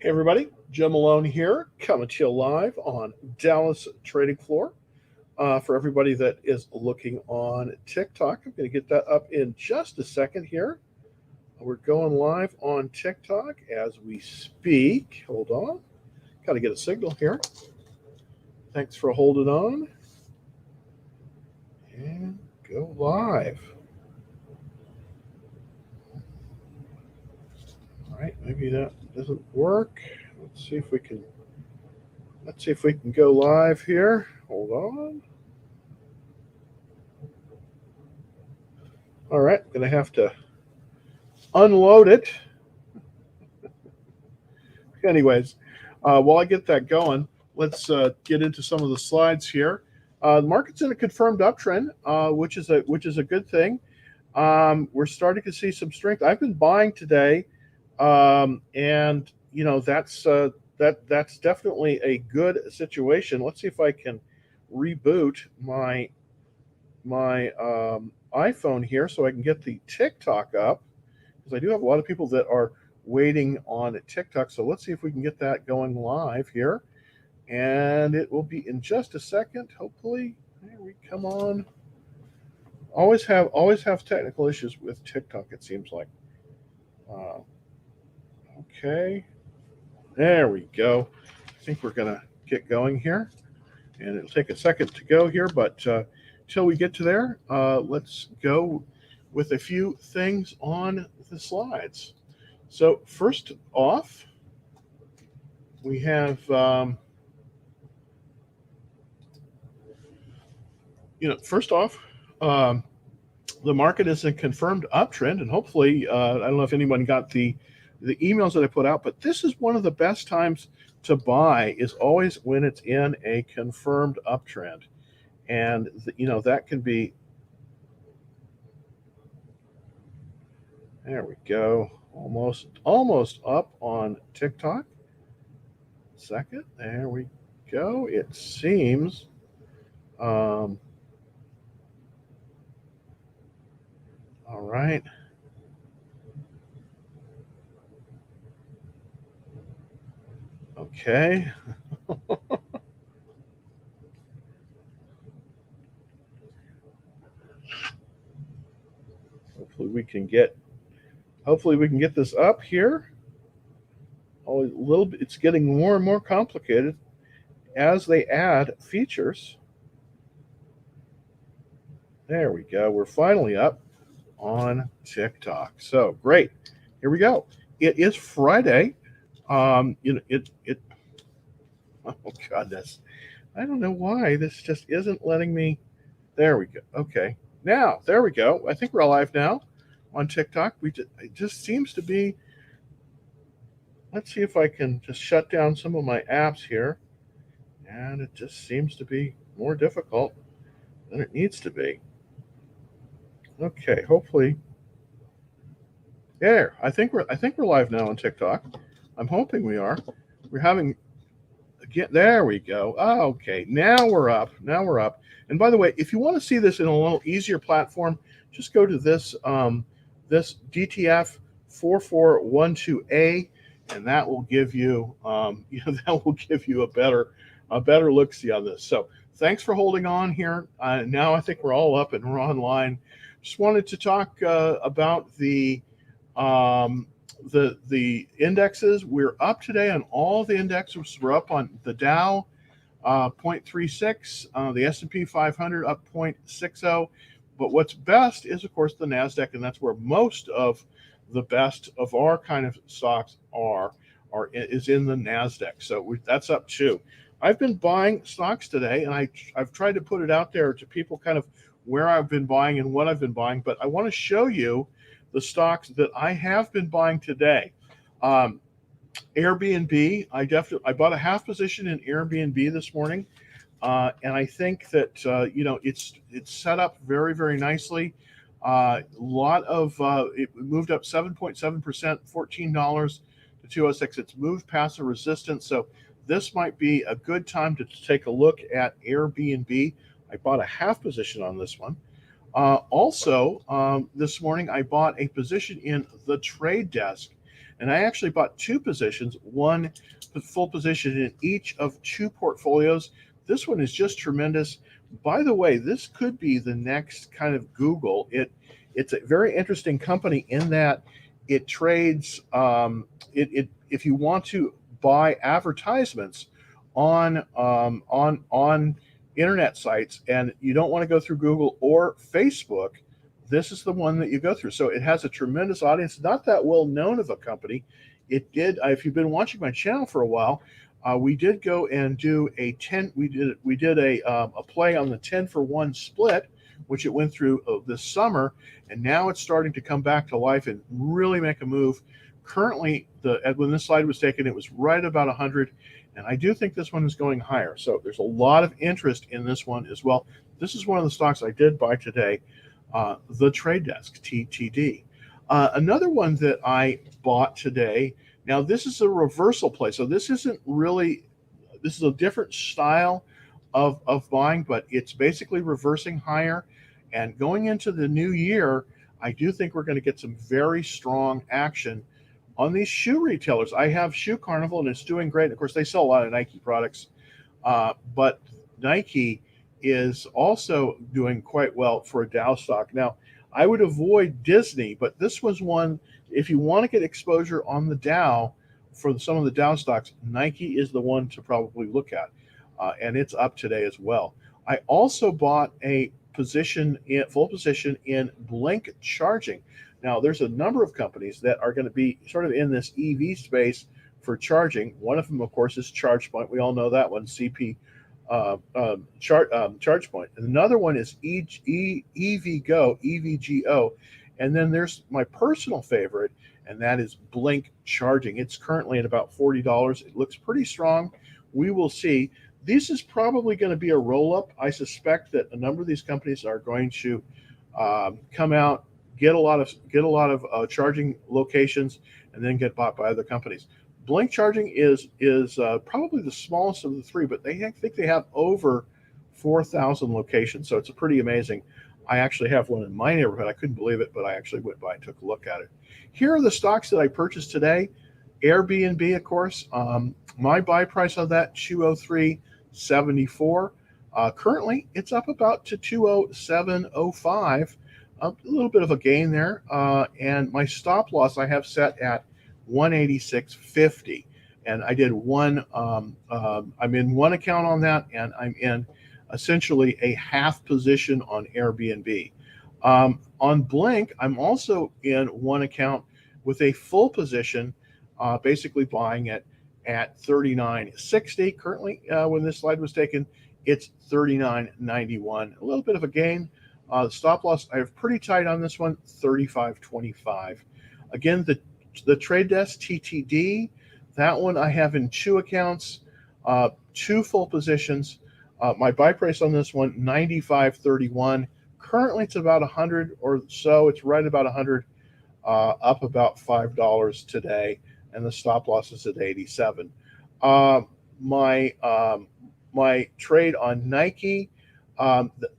Hey everybody, Jim Malone here, coming to you live on Dallas Trading Floor. For everybody that is looking on TikTok, I'm going to get that up in just a second here. We're going live on TikTok as we speak. Hold on, got to get a signal here. Thanks for holding on. And go live. All right, maybe that doesn't work. Let's see if we can. Let's see if we can go live here. Hold on. All right, gonna have to unload it. Anyways, while I get that going, let's get into some of the slides here. The market's in a confirmed uptrend, which is a good thing. We're starting to see some strength. I've been buying today, and that's definitely a good situation. Let's see if I can reboot my iPhone here so I can get the TikTok up, because I do have a lot of people that are waiting on TikTok. So let's see if we can get that going live here. And it will be in just a second, hopefully. There we come on. Always have technical issues with TikTok, it seems like. Okay. There we go. I think we're gonna get going here. And it'll take a second to go here, but till we get to there, let's go with a few things on the slides. So first off, we have first off, the market is a confirmed uptrend, and hopefully, I don't know if anyone got the emails that I put out, but this is one of the best times to buy is always when it's in a confirmed uptrend, and that can be. There we go. Almost up on TikTok. Second. There we go. It seems. All right. Okay. Hopefully we can get this up here. Oh, a little bit. It's getting more and more complicated as they add features. There we go. We're finally up on TikTok. So great. Here we go. It is Friday. It. Oh goodness. I don't know why this just isn't letting me. There we go. Okay. Now there we go. I think we're live now on TikTok. It just seems to be. Let's see if I can just shut down some of my apps here, and it just seems to be more difficult than it needs to be. Okay. Hopefully. There. I think we're live now on TikTok. I'm hoping we are. We're having. Again, there we go. Oh, okay, now we're up. And by the way, if you want to see this in a little easier platform, just go to this this DTF 4412A, and that will give you a better look see on this. So thanks for holding on here. Now I think we're all up and we're online. Just wanted to talk about the indexes. We're up today on all the indexes. We're up on the Dow 0.36, the S&P 500 up 0.60. But what's best is, of course, the NASDAQ, and that's where most of the best of our kind of stocks is in the NASDAQ. So that's up too. I've been buying stocks today, and I've tried to put it out there to people kind of where I've been buying and what I've been buying. But I want to show you the stocks that I have been buying today. Airbnb, I bought a half position in Airbnb this morning, and I think that it's set up very, very nicely. It moved up 7.7%, $14 to 206. It's moved past the resistance, so this might be a good time to take a look at Airbnb. I bought a half position on this one. Also, this morning I bought a position in the Trade Desk, And I actually bought 2 positions, one full position in each of 2 portfolios. This one is just tremendous. By the way, this could be the next kind of Google. It's a very interesting company in that it trades. If you want to buy advertisements on internet sites and you don't want to go through Google or Facebook, this is the one that you go through. So it has a tremendous audience. Not that well known of a company. It did. If you've been watching my channel for a while, we did go and do a 10. We did a play on the 10-for-1 split, which it went through this summer, and now it's starting to come back to life and really make a move. Currently, when this slide was taken, it was right about 100, and I do think this one is going higher. So there's a lot of interest in this one as well. This is one of the stocks I did buy today, the Trade Desk, TTD. Another one that I bought today. Now, this is a reversal play, so this isn't really, this is a different style of buying, but it's basically reversing higher. And going into the new year, I do think we're going to get some very strong action on these shoe retailers. I have Shoe Carnival, and it's doing great. Of course, they sell a lot of Nike products, but Nike is also doing quite well for a Dow stock. Now, I would avoid Disney, but this was one, if you want to get exposure on the Dow for some of the Dow stocks, Nike is the one to probably look at, and it's up today as well. I also bought a full position in Blink Charging. Now, there's a number of companies that are going to be sort of in this EV space for charging. One of them, of course, is ChargePoint. We all know that one, ChargePoint. And another one is EVGO, and then there's my personal favorite, and that is Blink Charging. It's currently at about $40. It looks pretty strong. We will see. This is probably going to be a roll-up. I suspect that a number of these companies are going to come out, get a lot of charging locations, and then get bought by other companies. Blink Charging is probably the smallest of the 3, but I think they have over 4,000 locations, so it's pretty amazing. I actually have one in my neighborhood. I couldn't believe it, but I actually went by and took a look at it. Here are the stocks that I purchased today. Airbnb, of course. My buy price on that, $203.74. Currently, it's up about to $207.05. A little bit of a gain there. And my stop loss I have set at $186.50. And I did one, I'm in one account on that, and I'm in essentially a half position on Airbnb. On Blink, I'm also in one account with a full position, basically buying it at $39.60. Currently, when this slide was taken, it's $39.91. A little bit of a gain. The stop loss I have pretty tight on this one, $35.25. Again, the Trade Desk TTD, that one I have in 2 accounts, 2 full positions. My buy price on this one, $95.31. Currently, it's about 100 or so. It's right about 100, up about $5 today, and the stop loss is at 87. My trade on Nike,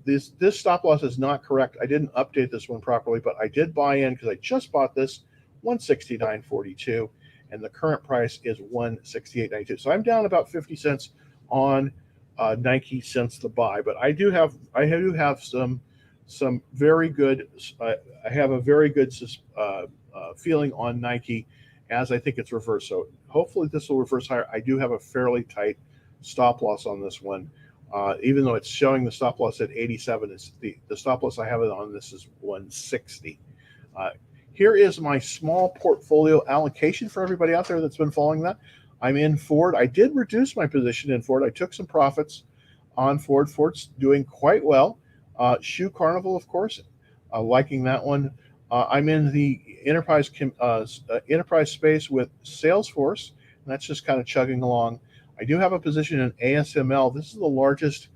this stop loss is not correct. I didn't update this one properly, but I did buy in because I just bought this, $169.42, and the current price is $168.92. So I'm down about 50 cents on Nike since the buy, but I do have some very good. I have a very good feeling on Nike, as I think it's reversed. So hopefully this will reverse higher. I do have a fairly tight stop loss on this one, even though it's showing the stop loss at 87. Is the stop loss I have it on this is 160. Here is my small portfolio allocation for everybody out there that's been following that. I'm in Ford. I did reduce my position in Ford. I took some profits on Ford. Ford's doing quite well. Shoe Carnival, of course, liking that one. I'm in the enterprise space with Salesforce, and that's just kind of chugging along. I do have a position in ASML. This is the largest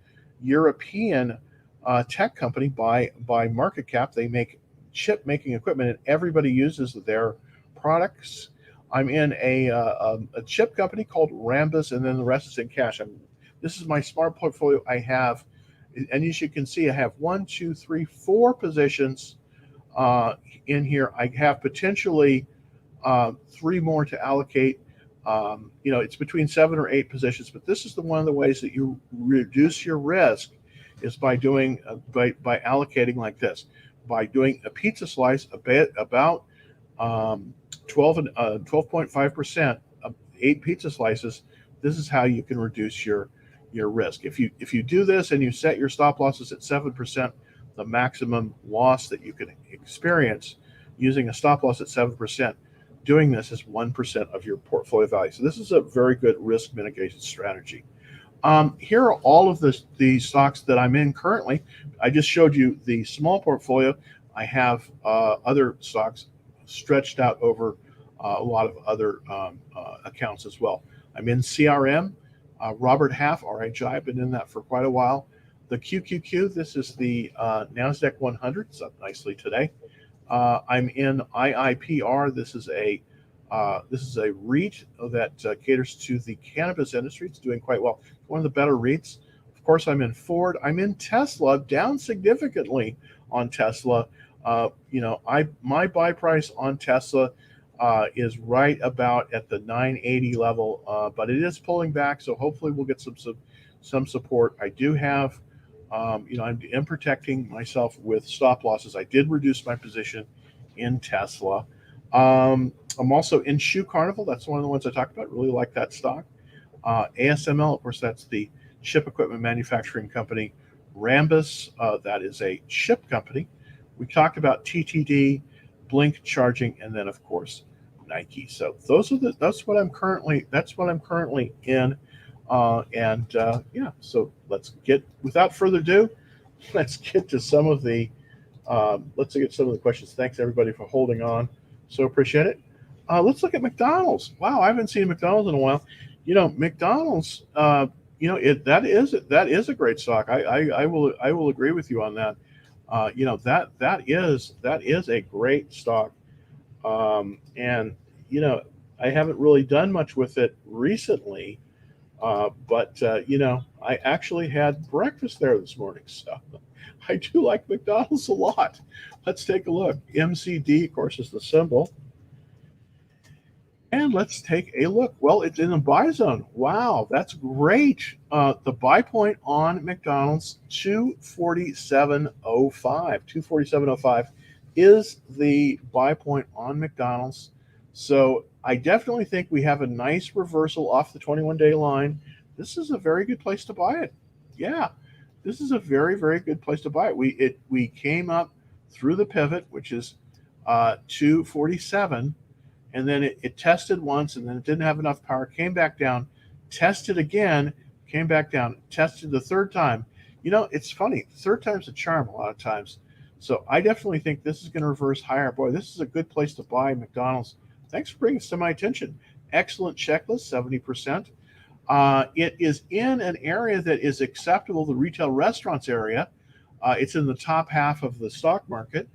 European tech company by market cap. They make chip making equipment, and everybody uses their products. I'm in a chip company called Rambus, and then the rest is in cash. This is my smart portfolio. I have, and as you can see, I have 1, 2, 3, 4 positions in here. I have potentially three more to allocate. It's between 7 or 8 positions, but this is one of the ways that you reduce your risk is by doing by allocating like this, by doing a pizza slice about 12.5%, 8 pizza slices. This is how you can reduce your risk. If you do this and you set your stop losses at 7%, the maximum loss that you can experience using a stop loss at 7%, doing this is 1% of your portfolio value. So this is a very good risk mitigation strategy. Here are all of the stocks that I'm in currently. I just showed you the small portfolio. I have other stocks stretched out over a lot of other accounts as well. I'm in CRM, Robert Half, RHI. I've been in that for quite a while. The QQQ, this is the NASDAQ 100. It's up nicely today. I'm in IIPR. This is a REIT that caters to the cannabis industry. It's doing quite well. One of the better REITs. Of course, I'm in Ford. I'm in Tesla, down significantly on Tesla. My buy price on Tesla is right about at the 980 level, but it is pulling back. So hopefully we'll get some support. I do have, I'm protecting myself with stop losses. I did reduce my position in Tesla. I'm also in Shoe Carnival. That's one of the ones I talked about. Really like that stock. ASML, of course, that's the chip equipment manufacturing company. Rambus, that is a chip company. We talked about TTD, Blink Charging, and then of course Nike. So that's what I'm currently in. So let's get, without further ado, let's get to some of the questions. Thanks everybody for holding on. So appreciate it. Let's look at McDonald's. Wow, I haven't seen McDonald's in a while. McDonald's, that is a great stock. I will agree with you on that. That is a great stock. I haven't really done much with it recently. But I actually had breakfast there this morning, so I do like McDonald's a lot. Let's take a look. MCD, of course, is the symbol. And let's take a look. Well, it's in the buy zone. Wow, that's great. The buy point on McDonald's, 247.05. 247.05 is the buy point on McDonald's. So I definitely think we have a nice reversal off the 21-day line. This is a very good place to buy it. Yeah, this is a very, very good place to buy it. We came up through the pivot, which is 247, and then it tested once, and then it didn't have enough power, came back down, tested again, came back down, tested the third time. It's funny. Third time's a charm a lot of times. So I definitely think this is going to reverse higher. Boy, this is a good place to buy McDonald's. Thanks for bringing this to my attention. Excellent checklist, 70%. It is in an area that is acceptable, the retail restaurants area. It's in the top half of the stock market.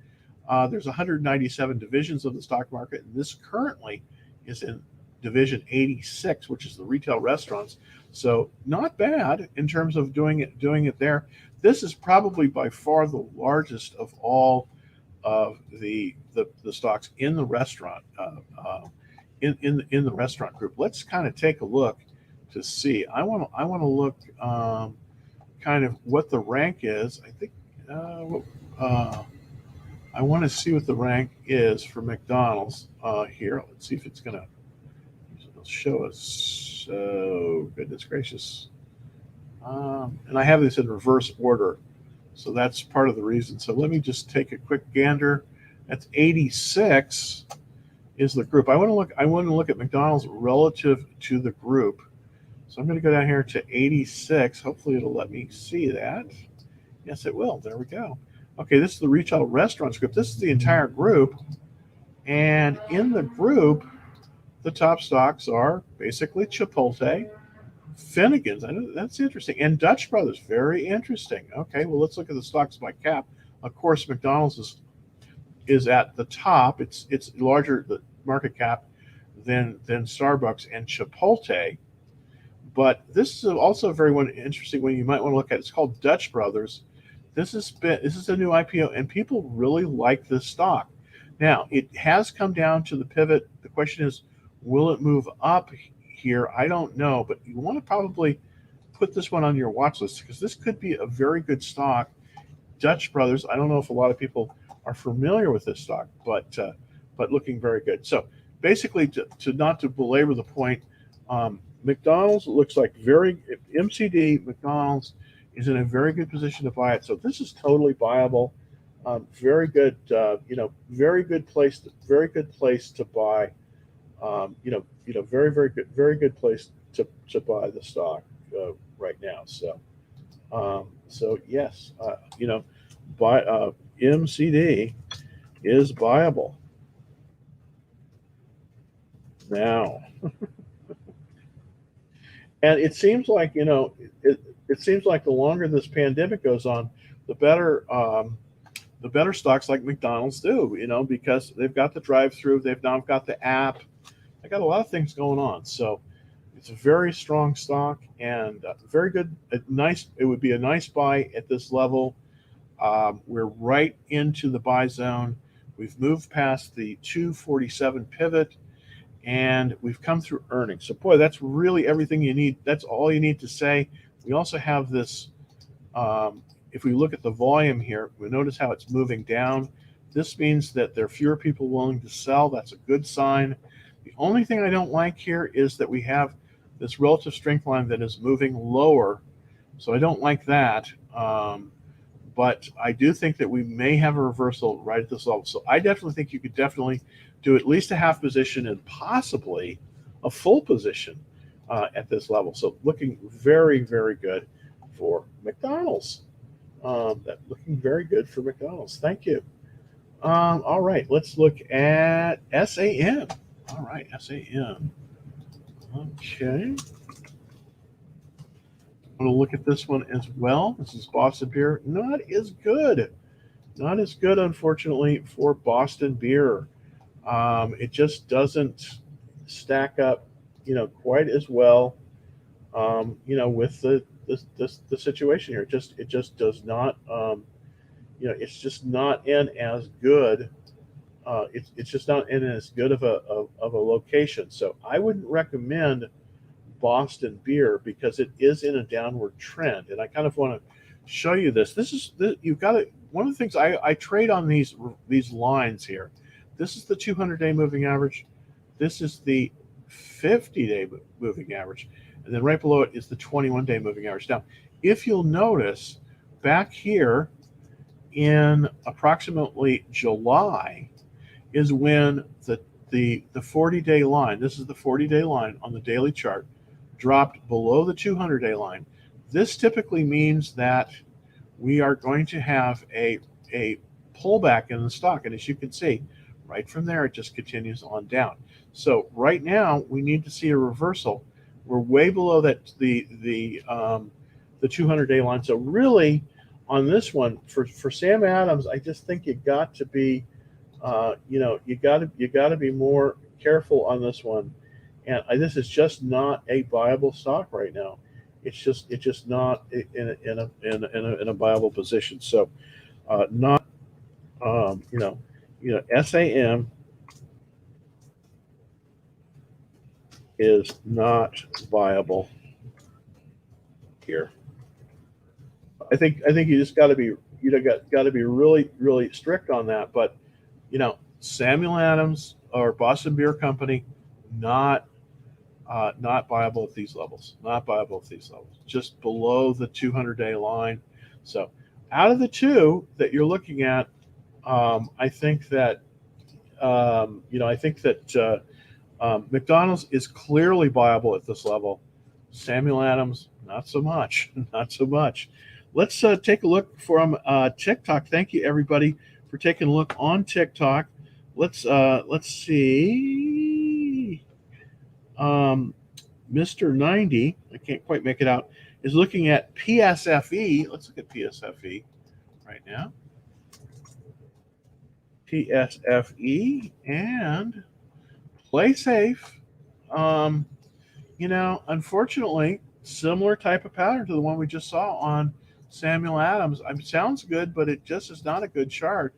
There's 197 divisions of the stock market, and this currently is in division 86, which is the retail restaurants. So not bad in terms of doing it there. This is probably by far the largest of all of the stocks in the restaurant in the restaurant group. Let's kind of take a look to see. I want to look kind of what the rank is. I think I want to see what the rank is for McDonald's here. Let's see if it's going to show us. Oh, goodness gracious. And I have this in reverse order, so that's part of the reason. So let me just take a quick gander. That's 86 is the group. I want to look at McDonald's relative to the group. So I'm going to go down here to 86. Hopefully it'll let me see that. Yes, it will. There we go. Okay, this is the retail restaurants group. This is the entire group. And in the group, the top stocks are basically Chipotle, Finnegan's. I know that's interesting. And Dutch Brothers, very interesting. Okay, well, let's look at the stocks by cap. Of course, McDonald's is at the top. It's larger, the market cap, than Starbucks and Chipotle. But this is also a very interesting one you might want to look at. It's called Dutch Brothers. This is a new IPO, and people really like this stock. Now, it has come down to the pivot. The question is, will it move up here? I don't know, but you want to probably put this one on your watch list because this could be a very good stock. Dutch Brothers. I don't know if a lot of people are familiar with this stock, but looking very good. So basically, to not to belabor the point, McDonald's looks like very MCD. McDonald's is in a very good position to buy it. So this is totally viable. Very good, very good place. Very good place to buy. Very good place to buy the stock right now. So yes, buy MCD is buyable now, and it seems like it seems like the longer this pandemic goes on, the better the better stocks like McDonald's do. Because they've got the drive-through, they've now got the app, they got a lot of things going on. So it's a very strong stock and very good. It would be a nice buy at this level. We're right into the buy zone. We've moved past the 247 pivot and we've come through earnings. So, boy, that's really everything you need. That's all you need to say. We also have this. If we look at the volume here, we notice how it's moving down. This means that there are fewer people willing to sell. That's a good sign. The only thing I don't like here is that we have this relative strength line that is moving lower. So I don't like that. But I do think that we may have a reversal right at this level. So I definitely think you could definitely do at least a half position and possibly a full position at this level. So looking very, very good for McDonald's. Looking very good for McDonald's. Thank you. All right, let's look at SAM. All right, SAM. Okay. I'm going to look at this one as well. This is Boston Beer. Not as good. Not as good, unfortunately, for Boston Beer. It just doesn't stack up, quite as well, with the situation here. It just does not, it's just not in as good. It's just not in as good of a location. So I wouldn't recommend Boston Beer because it is in a downward trend, and I kind of want to show you this. You've got to. One of the things I trade on these lines here. This is the 200-day moving average. This is the 50-day moving average, and then right below it is the 21-day moving average. Now, if you'll notice, back here in approximately July is when the 40-day line. This is the 40-day line on the daily chart. Dropped below the 200-day line. This typically means that we are going to have a pullback in the stock. And as you can see, right from there, it just continues on down. So right now, we need to see a reversal. We're way below that the 200-day line. So really, on this one, for Sam Adams, I just think you got to be, you got to be more careful on this one. And this is just not a viable stock right now. It's just not in a viable position. So, not SAM is not viable here. I think you just got to be got to be really, really strict on that. But Samuel Adams or Boston Beer Company, not viable at these levels. Not viable at these levels. Just below the 200-day line. So, out of the two that you're looking at, I think that McDonald's is clearly viable at this level. Samuel Adams, not so much. Not so much. Let's take a look from TikTok. Thank you, everybody, for taking a look on TikTok. Let's see. Mr. 90, I can't quite make it out, is looking at PSFE. Let's look at PSFE right now. PSFE and play safe. Unfortunately, similar type of pattern to the one we just saw on Samuel Adams. Sounds good, but it just is not a good chart.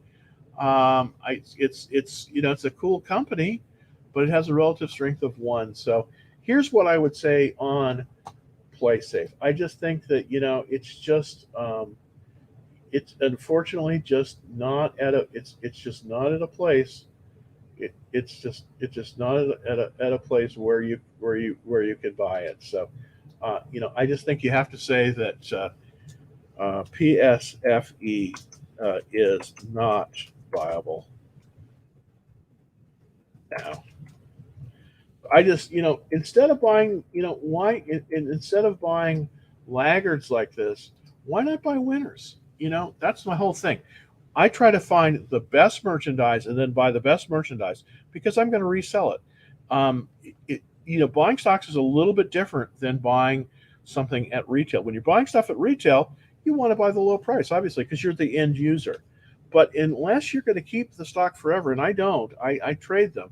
It's it's a cool company, but it has a relative strength of 1. So here's what I would say on PlaySafe. I just think that it's unfortunately just not at a it's just not at a place. It's just not at a place where you could buy it. So I just think you have to say that PSFE is not viable now. I just, instead of buying, instead of buying laggards like this, why not buy winners? That's my whole thing. I try to find the best merchandise and then buy the best merchandise because I'm going to resell it. Buying stocks is a little bit different than buying something at retail. When you're buying stuff at retail, you want to buy the low price, obviously, because you're the end user. But unless you're going to keep the stock forever, and I don't, I trade them.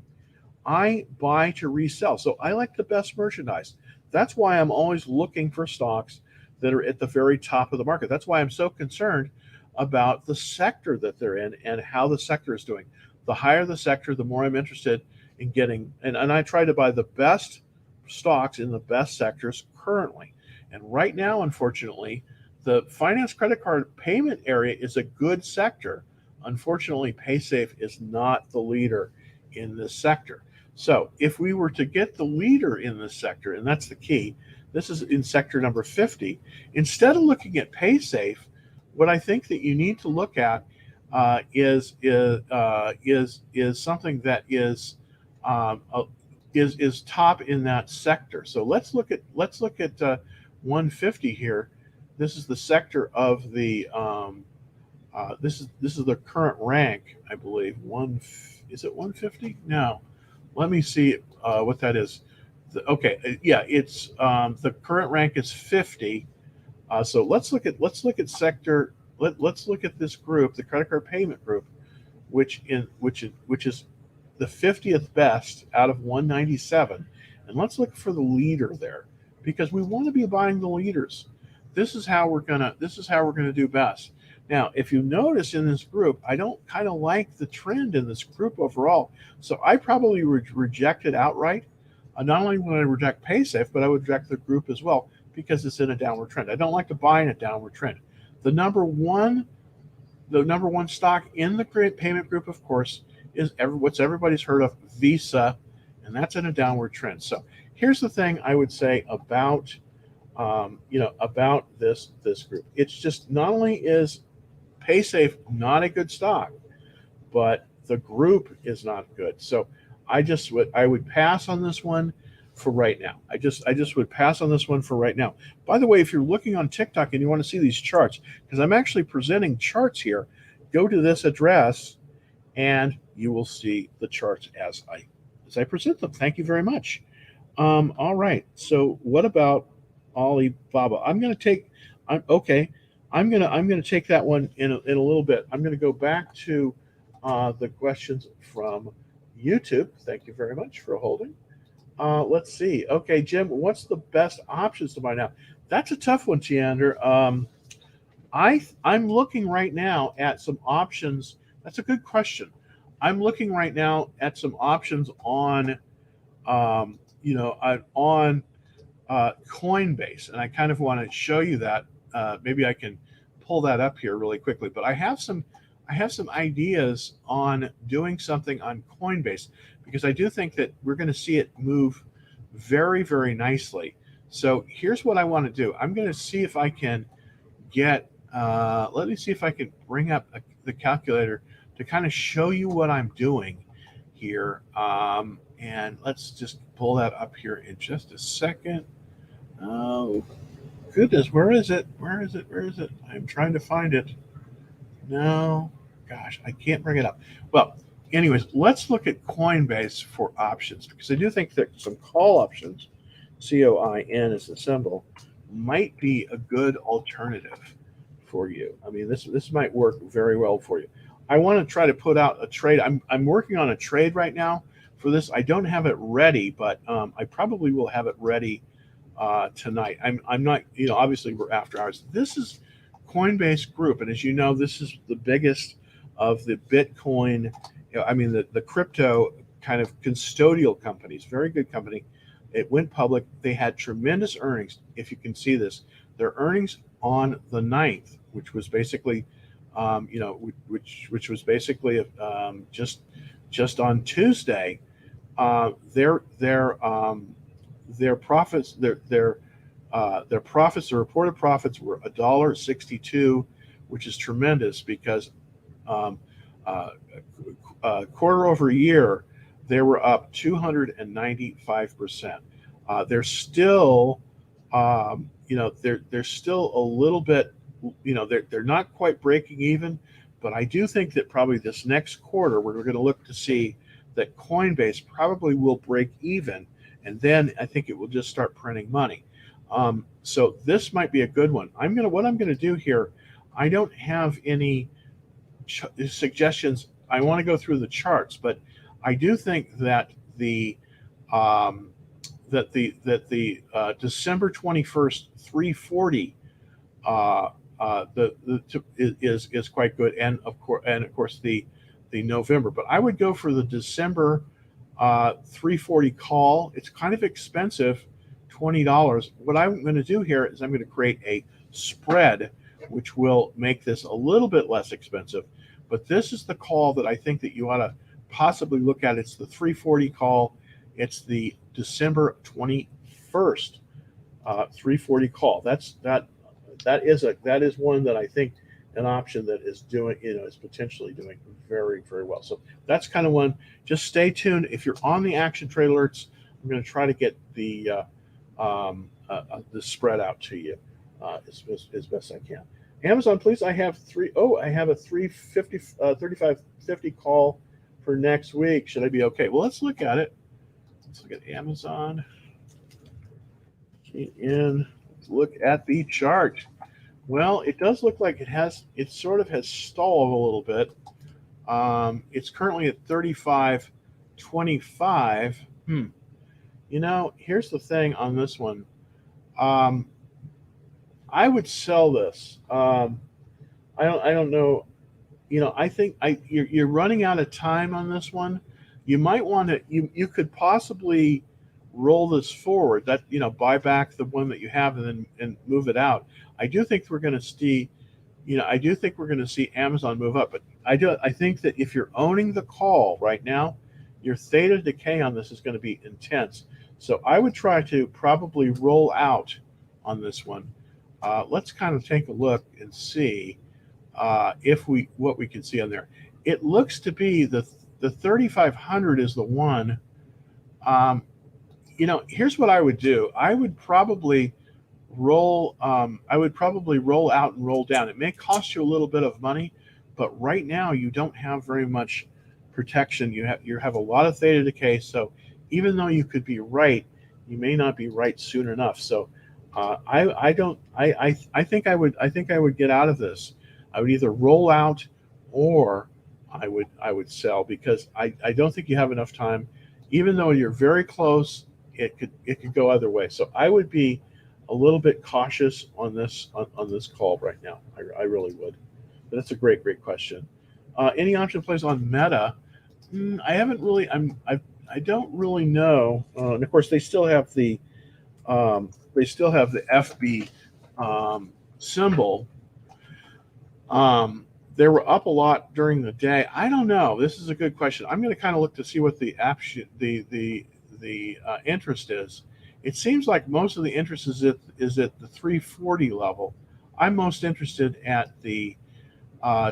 I buy to resell. So I like the best merchandise. That's why I'm always looking for stocks that are at the very top of the market. That's why I'm so concerned about the sector that they're in and how the sector is doing. The higher the sector, the more I'm interested in getting, and I try to buy the best stocks in the best sectors currently. And right now, unfortunately, the finance credit card payment area is a good sector. Unfortunately, PaySafe is not the leader in this sector. So if we were to get the leader in this sector, and that's the key, this is in sector number 50, instead of looking at PaySafe, what I think that you need to look at is something that is top in that sector. So let's look at 150 here. This is the sector of the this is the current rank, I believe. Is it 150? No. Let me see what that is. Okay, yeah, it's the current rank is 50. So let's look at sector. Let's look at this group, the credit card payment group, which is the 50th best out of 197, and let's look for the leader there because we want to be buying the leaders. This is how we're gonna do best. Now, if you notice in this group, I don't kind of like the trend in this group overall. So I probably would reject it outright. Not only would I reject PaySafe, but I would reject the group as well because it's in a downward trend. I don't like to buy in a downward trend. The number one stock in the payment group, of course, is what's everybody's heard of, Visa, and that's in a downward trend. So here's the thing I would say about about this group. It's just not only is PaySafe not a good stock, but the group is not good. So I would pass on this one for right now. I just would pass on this one for right now. By the way, if you're looking on TikTok and you want to see these charts, because I'm actually presenting charts here, go to this address and you will see the charts as I present them. Thank you very much. All right. So what about Alibaba? I'm gonna take that one in a little bit. I'm gonna go back to the questions from YouTube. Thank you very much for holding. Let's see. Okay, Jim, what's the best options to buy now? That's a tough one, Tiander. I'm looking right now at some options. That's a good question. I'm looking right now at some options on, on Coinbase, and I kind of want to show you that. Maybe I can pull that up here really quickly. But I have some ideas on doing something on Coinbase because I do think that we're going to see it move very, very nicely. So here's what I want to do. I'm going to see if I can get. Let me see if I can bring up the calculator to kind of show you what I'm doing here. And let's just pull that up here in just a second. Oh, goodness, where is it? Where is it? Where is it? I'm trying to find it. No, gosh, I can't bring it up. Well, anyways, let's look at Coinbase for options because I do think that some call options, COIN is the symbol, might be a good alternative for you. I mean, this might work very well for you. I want to try to put out a trade. I'm working on a trade right now for this. I don't have it ready, but I probably will have it ready tonight. I'm not, obviously we're after hours. This is Coinbase Group, and as you know, this is the biggest the Bitcoin, I mean the crypto kind of custodial companies. Very good company. It went public. They had tremendous earnings. If you can see this, their earnings on the 9th, which was basically, which was basically just on Tuesday. Their profits, their profits, the reported profits were $1.62, which is tremendous because um, uh, quarter over year they were up 295%. They're still, they're still a little bit, they're not quite breaking even, but I do think that probably this next quarter we're going to look to see that Coinbase probably will break even, and then I think it will just start printing money. So this might be a good one. What I'm gonna do here. I don't have any suggestions. I want to go through the charts, but I do think that um, the December 21st 340 is quite good, and of course the November. But I would go for the December 340 call. It's kind of expensive, $20. What I'm going to do here is I'm going to create a spread, which will make this a little bit less expensive. But this is the call that I think that you ought to possibly look at. It's the 340 call. It's the December 21st 340 call. That is one that I think an option that is doing, is potentially doing very, very well. So that's kind of one. Just stay tuned. If you're on the action trade alerts, I'm going to try to get the spread out to you as best I can. Amazon, please. I have a 3550 call for next week. Should I be okay? Well, let's look at it. Let's look at Amazon. Key in. Let's look at the chart. Well, it does look like it sort of has stalled a little bit. It's currently at 35.25. Here's the thing on this one. I would sell this. I don't know. I think you're running out of time on this one. You might want to. You could possibly roll this forward. That buy back the one that you have and move it out. I do think we're going to see. I do think we're going to see Amazon move up, but I think that if you're owning the call right now, your theta decay on this is going to be intense. So I would try to probably roll out on this one. Let's kind of take a look and see what we can see on there. It looks to be the 3,500 is the one. Here's what I would do. I would probably roll out and roll down. It may cost you a little bit of money, but right now you don't have very much protection. You have a lot of theta decay, so even though you could be right, you may not be right soon enough. So I think I would get out of this. I would either roll out or I would sell, because I don't think you have enough time. Even though you're very close, it could go either way. So I would be a little bit cautious on this call right now. I really would. But that's a great question. Any option plays on Meta? I haven't really. I don't really know. And of course, they still have the FB symbol. They were up a lot during the day. I don't know. This is a good question. I'm going to kind of look to see what the interest is. It seems like most of the interest is at the 340 level. I'm most interested at the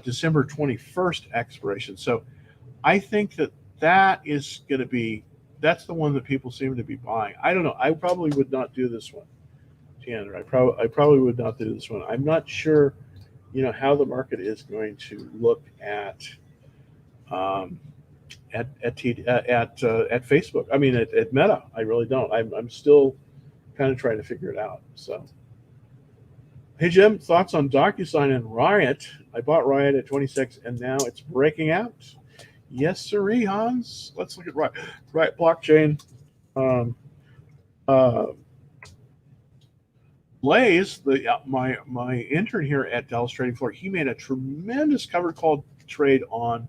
December 21st expiration. So I think that is going to be, that's the one that people seem to be buying. I don't know. I probably would not do this one, Tanner. I probably would not do this one. I'm not sure, how the market is going to look at Facebook. I mean, at Meta. I really don't. I'm still kind of trying to figure it out. So, hey Jim, thoughts on DocuSign and Riot? I bought Riot at 26, and now it's breaking out. Yes, sirree, Hans. Let's look at Riot blockchain. Blaze, my intern here at Dallas Trading Floor, he made a tremendous cover called trade on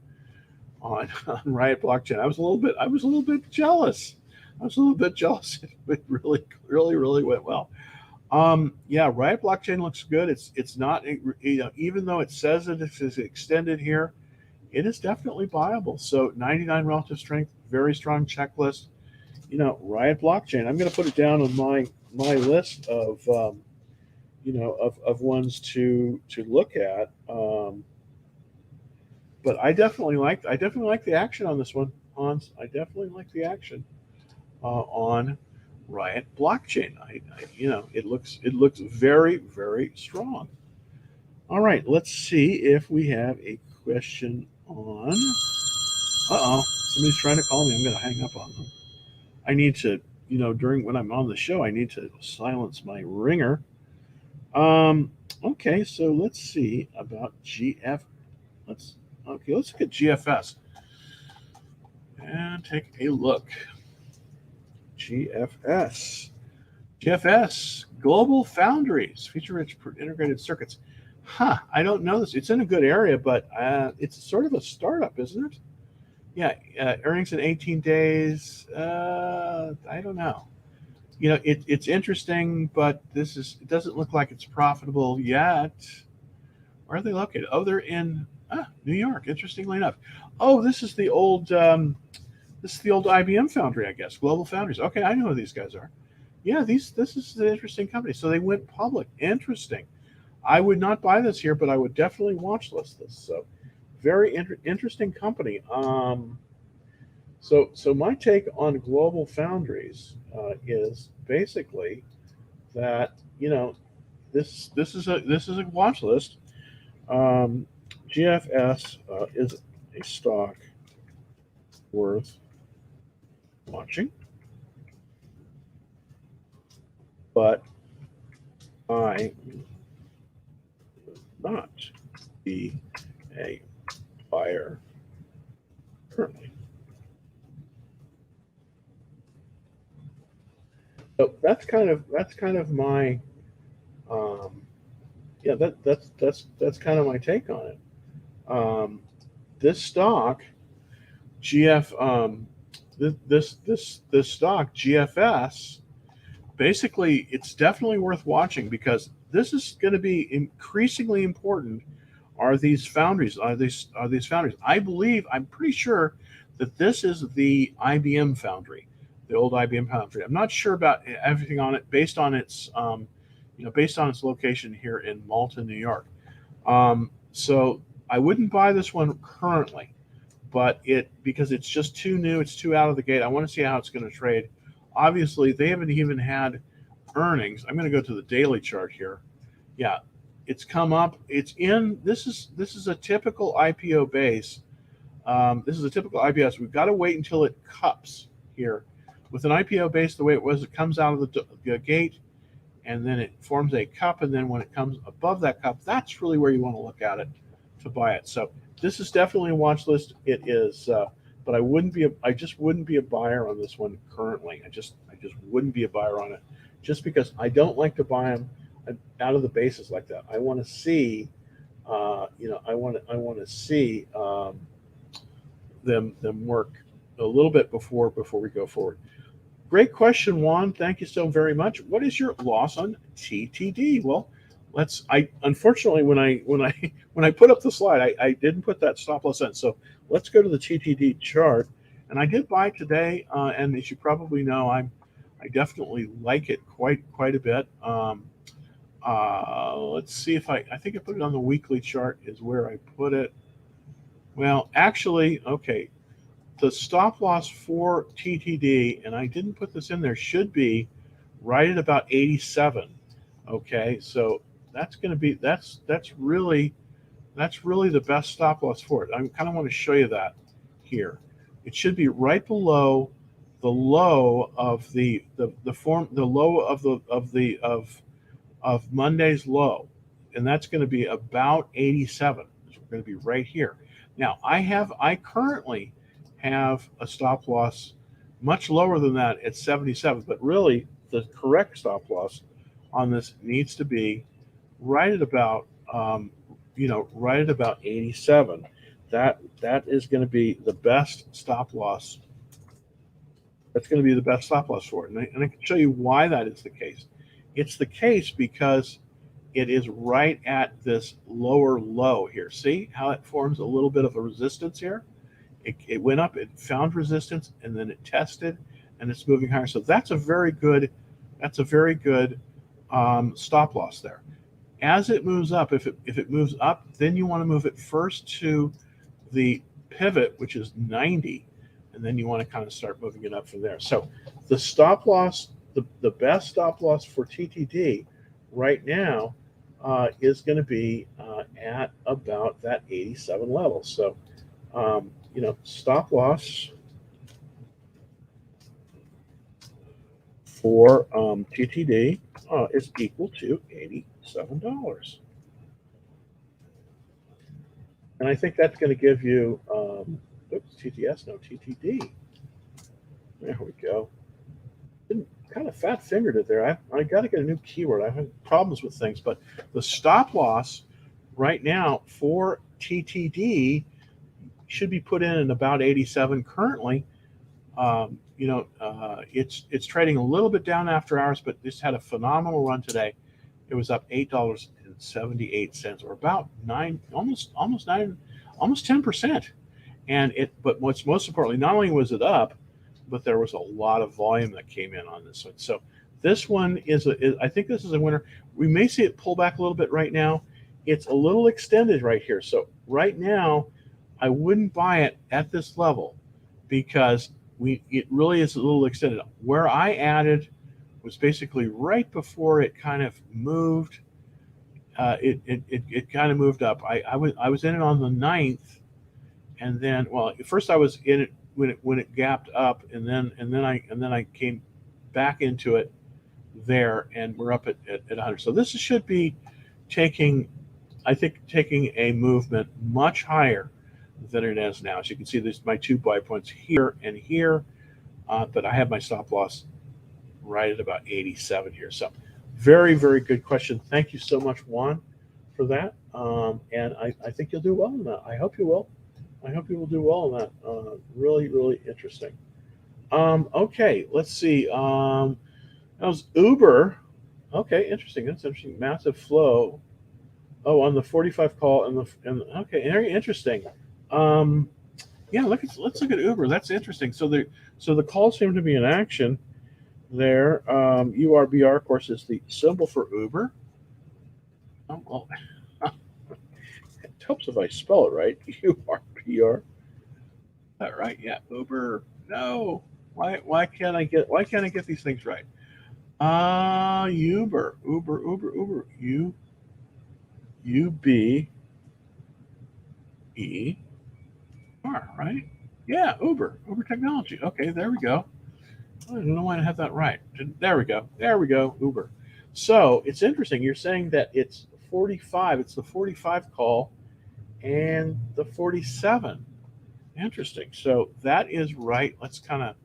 Riot Blockchain. I was a little bit jealous. I was a little bit jealous. It really went well. Yeah, Riot Blockchain looks good. It's not, even though it says that it is extended here, it is definitely viable. So 99 relative strength, very strong checklist. Riot Blockchain. I'm going to put it down on my list of of ones to look at. But I definitely like the action on this one, Hans. I definitely like the action on Riot Blockchain. It looks very strong. All right, let's see if we have a question on. Somebody's trying to call me. I'm going to hang up on them. I need to, during when I'm on the show, I need to silence my ringer. Okay, so let's see about GF. Let's look at GFS and take a look. GFS, Global Foundries, feature-rich integrated circuits. I don't know this. It's in a good area, but it's sort of a startup, isn't it? Yeah, earnings in 18 days. I don't know. It's interesting, but it doesn't look like it's profitable yet. Where are they located? Oh, they're in New York. Interestingly enough. Oh, this is the old IBM Foundry, I guess. Global Foundries. Okay, I know who these guys are. Yeah, this is an interesting company. So they went public. Interesting. I would not buy this here, but I would definitely watch list this. So very interesting company. So my take on Global Foundries is basically that this is a watch list. GFS is a stock worth watching, but I would not be a buyer currently. So that's kind of my that's kind of my take on it. This stock, this stock GFS, basically it's definitely worth watching because this is going to be increasingly important. Are these foundries? Are these foundries? I'm pretty sure that this is the IBM foundry, the old IBM foundry. I'm not sure about everything on it based on its location here in Malta, New York. So I wouldn't buy this one currently, but because it's just too new, it's too out of the gate. I want to see how it's going to trade. Obviously, they haven't even had earnings. I'm going to go to the daily chart here. Yeah, it's come up. It's in. This is a typical IPO base. This is a typical IPO. So we've got to wait until it cups here. With an IPO base, the way it was, it comes out of the gate, and then it forms a cup, and then when it comes above that cup, that's really where you want to look at it to buy it. So this is definitely a watch list. It is, but I just wouldn't be a buyer on this one currently. I just wouldn't be a buyer on it, just because I don't like to buy them out of the bases like that. I want to see, I want to see them work a little bit before we go forward. Great question, Juan. Thank you so very much. What is your loss on TTD? Well, unfortunately when I put up the slide, I didn't put that stop loss in. So let's go to the TTD chart. And I did buy today, and as you probably know, I definitely like it quite a bit. Let's see if I think I put it on the weekly chart is where I put it. Well, actually, okay. The stop loss for TTD, and I didn't put this in there, should be right at about 87. Okay, so that's going to be that's really the best stop loss for it. I kind of want to show you that here. It should be right below the low of the low of Monday's low, and that's going to be about 87. So we're going to be right here. Now I currently have a stop loss much lower than that at 77, but really the correct stop loss on this needs to be right at about right at about 87. that is going to be the best stop loss. That's going to be the best stop loss for it. And I can show you why that is the case. It's the case because it is right at this lower low here. See how it forms a little bit of a resistance here? It went up, it found resistance, and then it tested, and it's moving higher. So that's a very good stop loss there. As it moves up, if it moves up, then you want to move it first to the pivot, which is 90, and then you want to kind of start moving it up from there. So the stop loss, the best stop loss for TTD right now is going to be at about that 87 level. So, stop loss for TTD is equal to $87. And I think that's going to give you, TTS, no, TTD. There we go. Kind of fat fingered it there. I got to get a new keyword. I've had problems with things, but the stop loss right now for TTD should be put in about 87 currently. It's trading a little bit down after hours, but this had a phenomenal run today. It was up $8.78, or about almost 10%. But what's most importantly, not only was it up, but there was a lot of volume that came in on this one. So this one I think this is a winner. We may see it pull back a little bit right now. It's a little extended right here. So right now, I wouldn't buy it at this level because it really is a little extended. Where I added was basically right before it kind of moved. It kind of moved up. I was in it on the 9th, and then first I was in it when it gapped up, and then I came back into it there, and we're up at 100. So this should be taking a movement much higher than it is now. As you can see, there's my 2 buy points here and here, but I have my stop loss right at about 87 here. So very, very good question. Thank you so much, Juan, for that. And I think you'll do well in that. I hope you will. I hope you will do well in that. Really, really interesting. Okay, let's see. That was Uber. Okay, interesting. That's interesting. Massive flow. Oh, on the 45 call and okay, very interesting. Yeah, let's look at Uber. That's interesting. So the calls seem to be in action there. URBR, of course, is the symbol for Uber. Oh, well, it helps if I spell it right. URBR. That right? Yeah, Uber. No. Why can't I get these things right? Uber. UBER, right? Yeah, Uber technology. Okay, there we go. I don't know why I have that right. There we go. Uber. So it's interesting. You're saying that it's 45. It's the 45 call and the 47. Interesting. So that is right. Let's kind of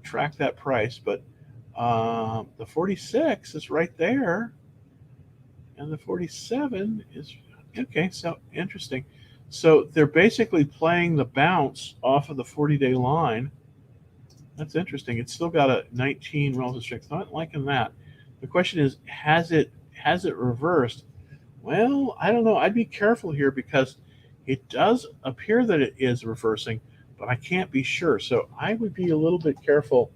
track that price. But the 46 is right there. And the 47 is okay. So interesting. So they're basically playing the bounce off of the 40-day line. That's interesting. It's still got a 19 relative strength. Not liking that. The question is, has it reversed? Well, I don't know. I'd be careful here because it does appear that it is reversing, but I can't be sure. So I would be a little bit careful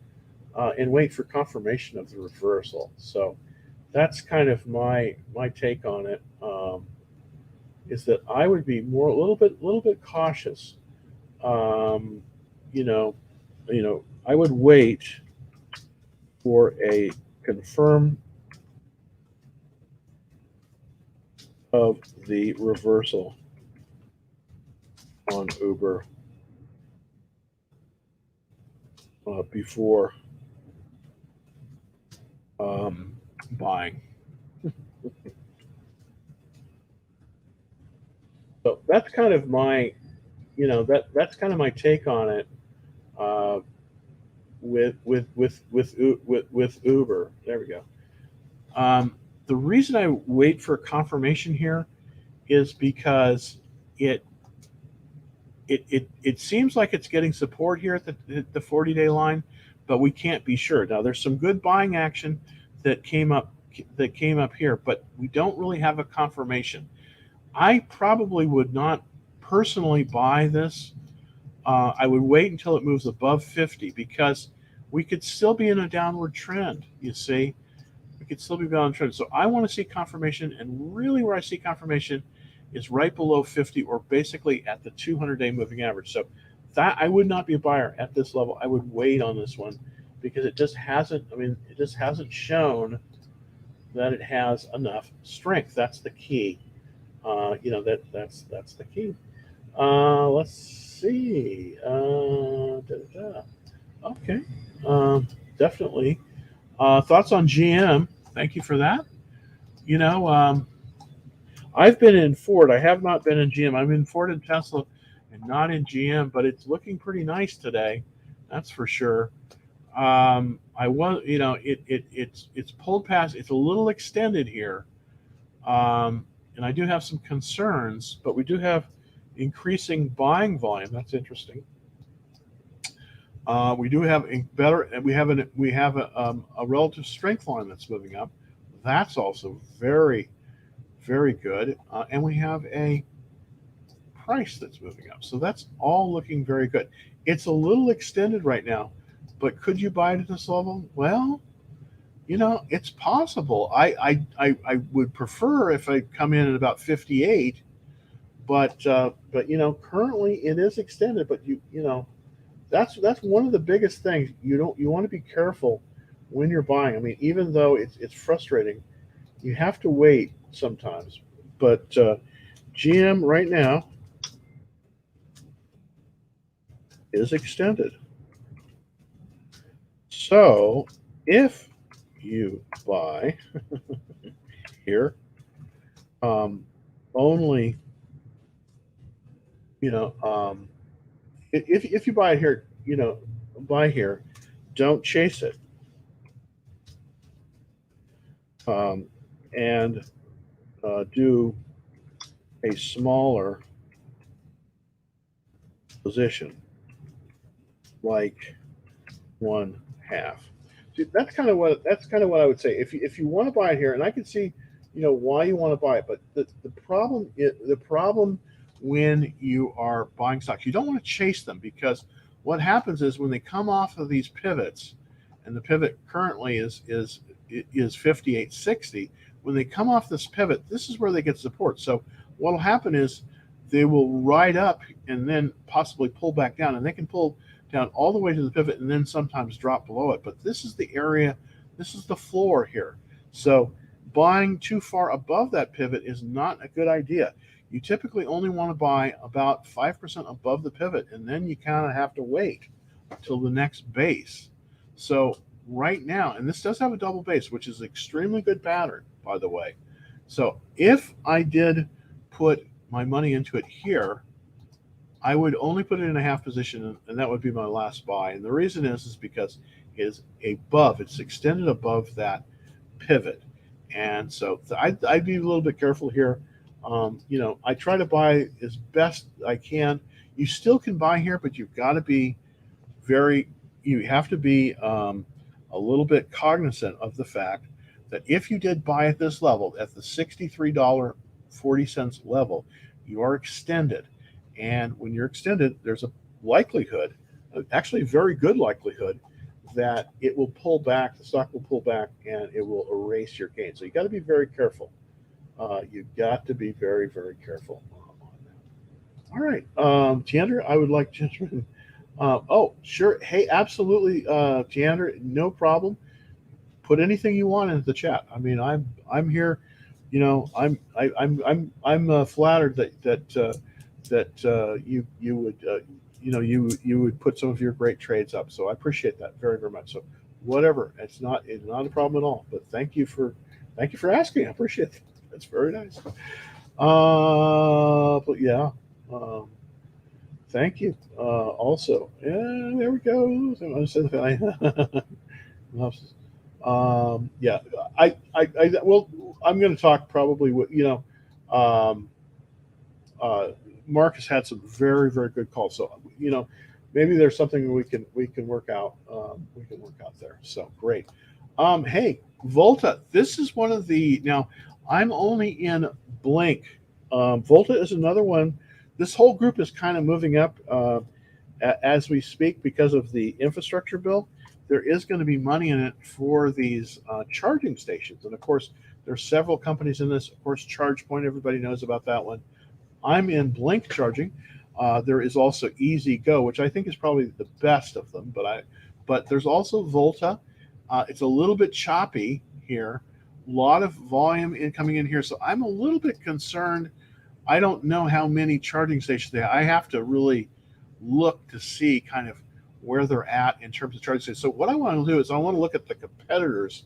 and wait for confirmation of the reversal. So that's kind of my take on it. Is that I would be a little bit cautious. I would wait for a confirm of the reversal on Uber before buying. So that's kind of my, that's kind of my take on it. With Uber, there we go. The reason I wait for confirmation here is because it seems like it's getting support here at the 40-day line, but we can't be sure. Now there's some good buying action that came up here, but we don't really have a confirmation. I probably would not personally buy this. I would wait until it moves above 50 because we could still be in a downward trend. You see, we could still be on trend. So I want to see confirmation, and really where I see confirmation is right below 50 or basically at the 200-day moving average. So that I would not be a buyer at this level. I would wait on this one because it just hasn't. I mean, it just hasn't shown that it has enough strength. That's the key. That's the key. Let's see. Okay. Definitely. Thoughts on GM? Thank you for that. You know, I've been in Ford. I have not been in GM. I'm in Ford and Tesla, and not in GM. But it's looking pretty nice today. That's for sure. I was, it's pulled past. It's a little extended here, and I do have some concerns. But we do have increasing buying volume. That's interesting. We do have a better. We have a relative strength line that's moving up. That's also very very good, and we have a price that's moving up. So that's all looking very good. It's a little extended right now, but could you buy it at this level? Well, it's possible. I would prefer if I come in at about 58, but currently it is extended. But that's one of the biggest things. You want to be careful when you're buying. I mean, even though it's frustrating, you have to wait sometimes. But GM right now is extended. So if you buy here, only if you buy it here, buy here, don't chase it, and do a smaller position, like 1/2. See, that's kind of what I would say. If you want to buy it here, and I can see, why you want to buy it, but the problem when you are buying stocks, you don't want to chase them because what happens is when they come off of these pivots, and the pivot currently is 58.60. When they come off this pivot, this is where they get support. So what will happen is they will ride up and then possibly pull back down, and they can pull down all the way to the pivot and then sometimes drop below it. But this is the area, this is the floor here. So buying too far above that pivot is not a good idea. You typically only want to buy about 5% above the pivot, and then you kind of have to wait till the next base. So right now, and this does have a double base, which is an extremely good pattern, by the way. So if I did put my money into it here, I would only put it in a half position, and that would be my last buy. And the reason is because it's extended above that pivot, and so I'd be a little bit careful here. I try to buy as best I can. You still can buy here, but you've got to be you have to be a little bit cognizant of the fact that if you did buy at this level, at the $63.40 level, you are extended. And when you're extended, there's a likelihood, actually a very good likelihood, that it will pull back, the stock will pull back, and it will erase your gain. So you got to be very careful. You've got to be very, very careful on that. All right, Tiander, I would like to. Oh, sure. Hey, absolutely, Tiander, no problem. Put anything you want into the chat. I mean, I'm here. I'm flattered that you would you would put some of your great trades up. So I appreciate that very very much. So whatever, it's not a problem at all. But thank you for asking. I appreciate it. That's very nice. But yeah. Thank you. Also, yeah, there we go. Yeah, well, I'm going to talk probably with um, Mark has had some very, very good calls. So maybe there's something we can work out. We can work out there. So great. Hey, Volta. This is one of the now. I'm only in Blink. Volta is another one. This whole group is kind of moving up as we speak because of the infrastructure bill. There is going to be money in it for these charging stations, and of course, there's several companies in this. Of course, ChargePoint. Everybody knows about that one. I'm in Blink charging. There is also Easy Go, which I think is probably the best of them. But there's also Volta. It's a little bit choppy here. A lot of volume coming in here, so I'm a little bit concerned. I don't know how many charging stations they have. I have to really look to see kind of where they're at in terms of charging stations. So what I want to do is I want to look at the competitors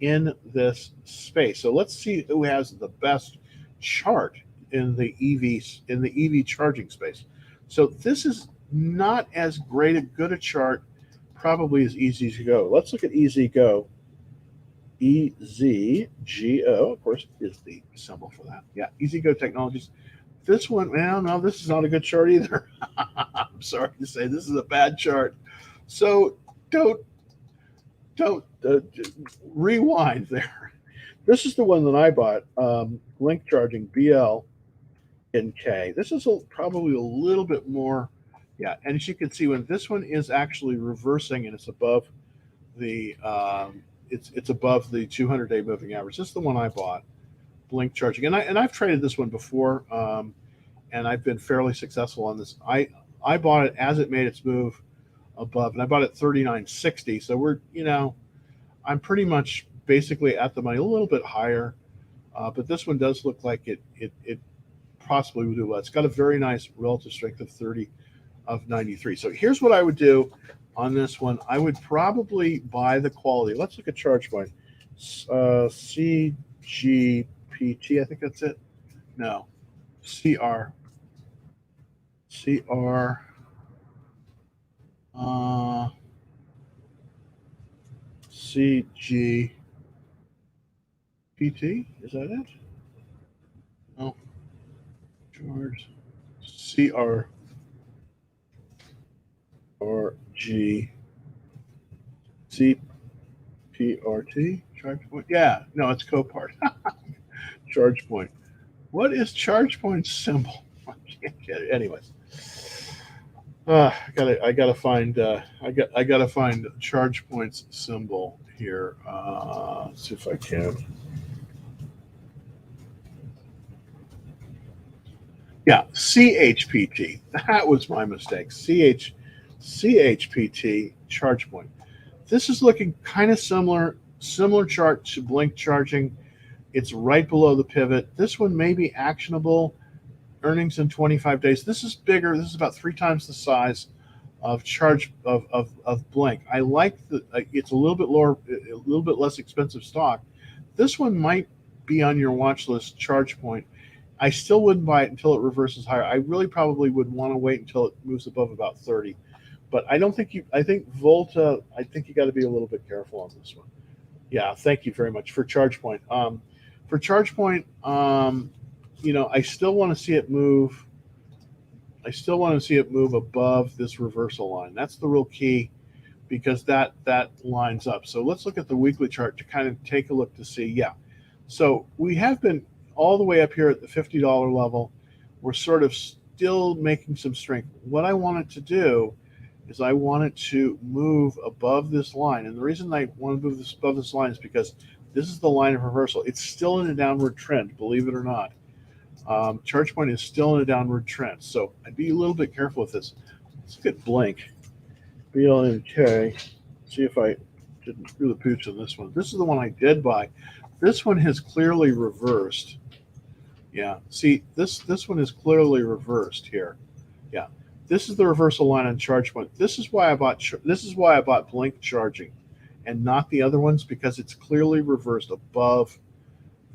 in this space. So let's see who has the best chart in the EV charging space. So this is not as good a chart probably as Easy Go. Let's look at Easy Go. EZGO, of course, is the symbol for that. Yeah, Easy Go Technologies. This one, well, no, this is not a good chart either. I'm sorry to say, this is a bad chart. So don't rewind there. This is the one that I bought, Blink Charging BL in K. This is probably a little bit more, yeah. And as you can see, when this one is actually reversing and it's above the it's above the 200-day moving average. This is the one I bought, Blink Charging, and I've traded this one before, and I've been fairly successful on this. I bought it as it made its move above, and I bought it 39.60. So we're I'm pretty much basically at the money, a little bit higher, but this one does look like it possibly would do well. It's got a very nice relative strength of 30 of 93. So here's what I would do on this one. I would probably buy the quality. Let's look at ChargePoint. CGPT, I think that's it. No, CR. CGPT, is that it? No. George. CRG. CPRT? ChargePoint? Yeah, no, it's Copart. ChargePoint. What is ChargePoint's symbol? I can't get it. Anyways, I gotta find ChargePoint's symbol here. Let's see if I can. Yeah, CHPT. That was my mistake. CHPT ChargePoint. This is looking kind of similar chart to Blink Charging. It's right below the pivot. This one may be actionable. Earnings in 25 days. This is bigger. This is about 3 times the size of Blink. I like it's a little bit lower, a little bit less expensive stock. This one might be on your watch list, ChargePoint. I still wouldn't buy it until it reverses higher. I really probably would want to wait until it moves above about 30. But I don't think I think Volta, I think you got to be a little bit careful on this one. Yeah, thank you very much for ChargePoint. For ChargePoint, I still want to see it move. I still want to see it move above this reversal line. That's the real key, because that lines up. So let's look at the weekly chart to kind of take a look to see. Yeah, so we have been all the way up here at the $50 level. We're sort of still making some strength. What I wanted to do is I wanted to move above this line. And the reason I want to move this above this line is because this is the line of reversal. It's still in a downward trend, believe it or not. ChargePoint is still in a downward trend. So I'd be a little bit careful with this. Let's look at Blink, BLNK. See if I didn't screw the pooch on this one. This is the one I did buy. This one has clearly reversed. Yeah, see, this one is clearly reversed here. Yeah, this is the reversal line on ChargePoint. This is why I bought Blink Charging, and not the other ones, because it's clearly reversed above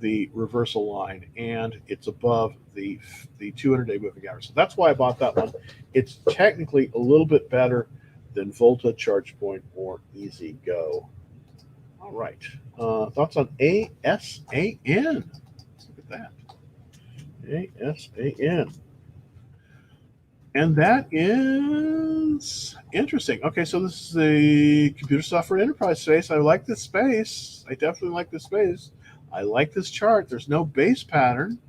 the reversal line, and it's above the 200-day moving average. So that's why I bought that one. It's technically a little bit better than Volta, ChargePoint, or Easy Go. All right, thoughts on ASAN? Look at that. ASAN. And that is interesting. Okay, so this is the computer software enterprise space. I like this space. I definitely like this space. I like this chart. There's no base pattern,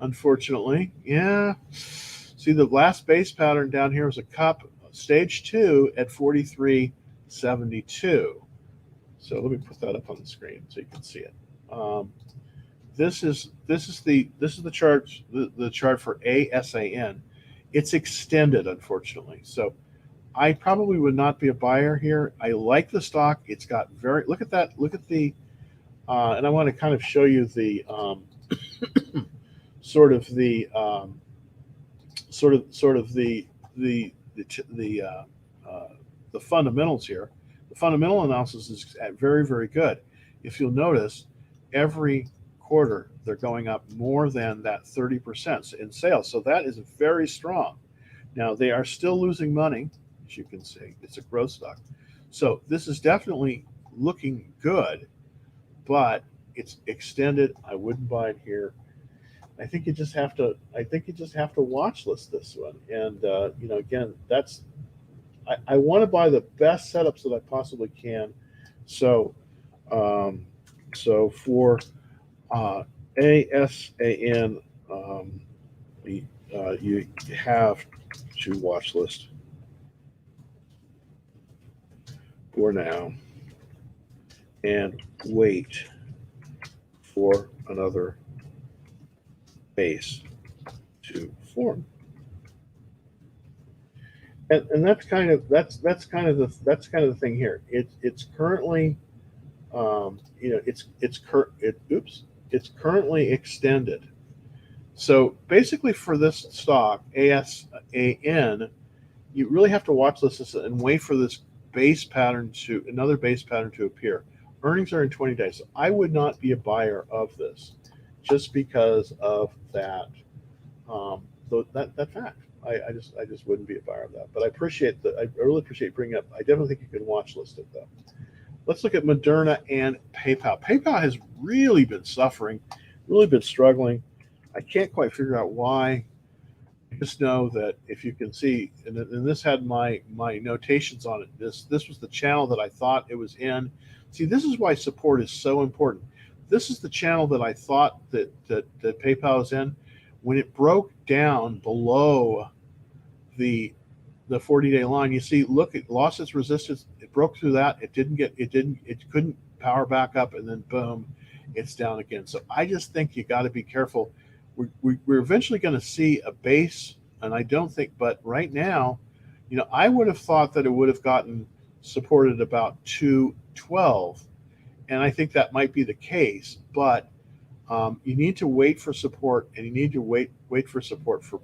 unfortunately. Yeah. See, the last base pattern down here was a cup, stage 2 at 43.72. So let me put that up on the screen so you can see it. This is the chart, the chart for ASAN. It's extended, unfortunately. So I probably would not be a buyer here. I like the stock. It's got very, look at that. Look at the and I want to kind of show you the sort of the sort of the the fundamentals here. The fundamental analysis is very, very good. If you'll notice, every quarter they're going up more than that 30% in sales. So that is very strong. Now they are still losing money, as you can see. It's a growth stock. So this is definitely looking good, but it's extended. I wouldn't buy it here. I think you just have to. I think you just have to watch list this one. And again, that's. I want to buy the best setups that I possibly can. So, um, so for ASAN, you have to watch list for now and wait for another base to form. And that's kind of the thing here. It's currently it's currently extended. So basically, for this stock ASAN, you really have to watch this and wait for this another base pattern to appear. Earnings are in 20 days. So I would not be a buyer of this, just because of that that fact. I just wouldn't be a buyer of that. But I really appreciate bringing up. I definitely think you can watch list it though. Let's look at Moderna and PayPal. PayPal has really been suffering, really been struggling. I can't quite figure out why. I just know that if you can see, and this had my notations on it. This was the channel that I thought it was in. See, this is why support is so important. This is the channel that I thought that PayPal is in. When it broke down below the 40-day line, you see, look, it lost its resistance. It broke through that. It couldn't power back up, and then boom, it's down again. So I just think you got to be careful. We're eventually going to see a base, and I don't think, but right now, I would have thought that it would have gotten supported about 212, and I think that might be the case, but you need to wait for support, and you need to wait for support for